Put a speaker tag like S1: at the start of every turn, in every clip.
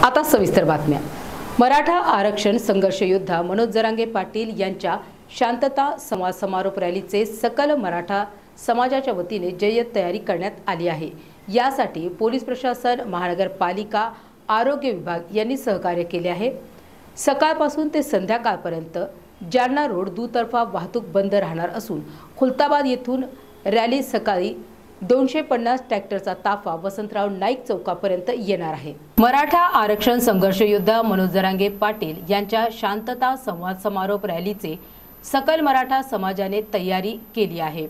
S1: आता सविस्तर बातम्या। मराठा आरक्षण संघर्ष योद्धा मनोज जरांगे पाटील यांच्या शांतता संवाद समारोप रॅलीचे सकल मराठा समाजाच्या वतीने जय्यत तयारी करण्यात आली आहे। यासाठी पोलीस प्रशासन, महानगरपालिका, आरोग्य विभाग यांनी सहकार्य केले आहे। सकाळपासून ते संध्याकाळपर्यंत जालना रोड दुतर्फा वाहतूक बंद राहणार असून खुलताबाद येथून रॅली सकाळी 250 ट्रॅक्टरचा ताफा वसंतराव नाईक चौकापर्यंत येणार आहे। मराठा आरक्षण संघर्ष योद्धा मनोज जरांगे पाटील यांच्या शांतता संवाद समारोप रॅलीचे सकल मराठा समाजाने तयारी केली आहे।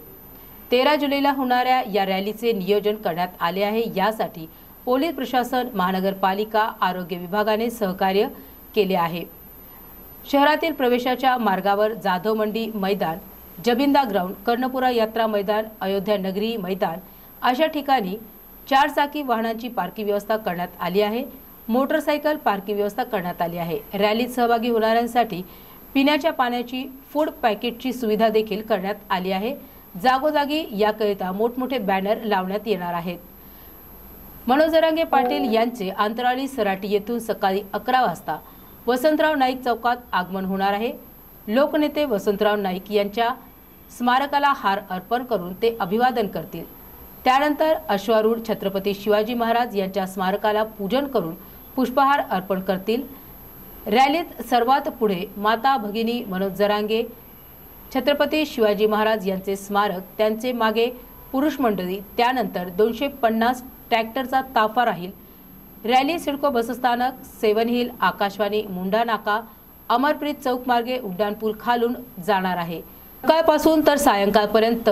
S1: 13 जुलैला होणाऱ्या या रॅलीचे नियोजन करण्यात आले आहे। यासाठी पोलीस प्रशासन, महानगरपालिका, आरोग्य विभागाने सहकार्य केले आहे। शहरातील प्रवेशाच्या मार्गावर जाधव मंडी मैदान, जबिंदा ग्राउंड, कर्णपुरा यात्रा मैदान, अयोध्या नगरी मैदान अशा ठिकाणी 4 चाकी वाहनांची पार्किंग व्यवस्था करण्यात आली आहे। मोटरसायकल पार्किंग व्यवस्था करण्यात आली आहे। रॅलीत सहभागी होणाऱ्यांसाठी पिण्याच्या पाण्याची फूड पॅकेटची सुविधा देखील करण्यात आली आहे। जागोजागी याकरिता मोठमोठे बॅनर लावण्यात येणार आहेत। मनोज जरांगे पाटील यांचे अंतराळी सराटी येथून सकाळी 11 वाजता वसंतराव नाईक चौकात आगमन होणार आहे। लोकनेते वसंतराव नाईक यांच्या स्मारकाला हार अर्पण करून ते अभिवादन करतील। त्यानंतर अश्वारूढ छत्रपती शिवाजी महाराज यांच्या स्मारकाला पूजन करून पुष्पहार अर्पण करतील। रॅलीत सर्वात पुढे माता भगिनी मनोज जरांगे, छत्रपती शिवाजी महाराज यांचे स्मारक, त्यांचे मागे पुरुष मंडळी, त्यानंतर 250 ट्रॅक्टरचा ताफा राहील। रॅली सिडको बसस्थानक, सेवन हिल, आकाशवाणी, मुंडा नाका, अमरप्रीत चौक मार्गे उड्डाणपूल खालून जाणार आहे। सकाळपासून तर सायंकाळपर्यंत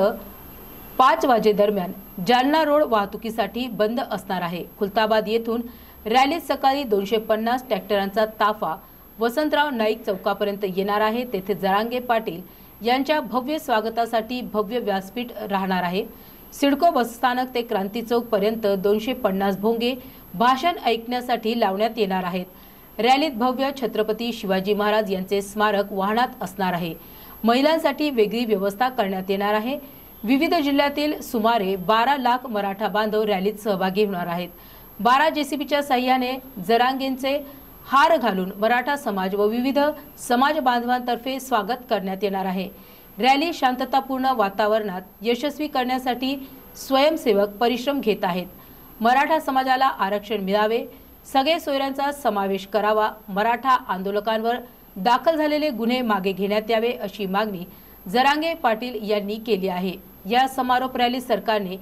S1: 5 वाजेदरम्यान जालना रोड वाहतुकीसाठी बंद असणार आहे। खुलताबाद येथून रॅलीत सकाळी 250 ट्रॅक्टरांचा ताफा वसंतराव नाईक चौकापर्यंत येणार आहे। तेथे जरांगे पाटील यांच्या भव्य स्वागतासाठी भव्य व्यासपीठ राहणार आहे। सिडको बसस्थानक ते क्रांती चौक पर्यंत 250 भोंगे भाषण ऐकण्यासाठी लावण्यात येणार आहेत। रॅलीत भव्य छत्रपती शिवाजी महाराज यांचे स्मारक वाहनात असणार आहे। महिलांसाठी वेगळी व्यवस्था करण्यात येणार आहे। विविध जिल्ह्यातील सुमारे 12 लाख मराठा बांधव रॅलीत सहभागी होणार आहेत। 12 जेसीबीच्या साह्याने जरांगेंचे हार घालून मराठा समाज व विविध समाज बांधवांतर्फे स्वागत करण्यात येणार आहे। रॅली शांततापूर्ण वातावरणात यशस्वी करण्यासाठी स्वयंसेवक परिश्रम घेत आहेत। मराठा समाजाला आरक्षण मिळावे, सगळे सोयऱ्यांचा समावेश करावा, मराठा आंदोलकांवर दाखल झालेले गुन्हे मागे घेण्यात यावे अशी मागणी जरांगे पाटील यांनी केली आहे। या समारोप रॅली सरकारने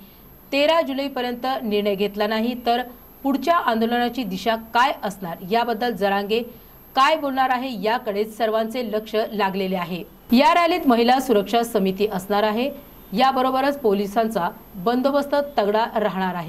S1: 13 जुलैपर्यंत निर्णय घेतला नाही तर पुढच्या आंदोलनाची दिशा काय असणार याबद्दल जरांगे काय बोलणार आहे याकडे सर्वांचे लक्ष लागलेले आहे। या रॅलीत महिला सुरक्षा समिती असणार आहे। याबरोबरच पोलिसांचा बंदोबस्त तगडा राहणार आहे।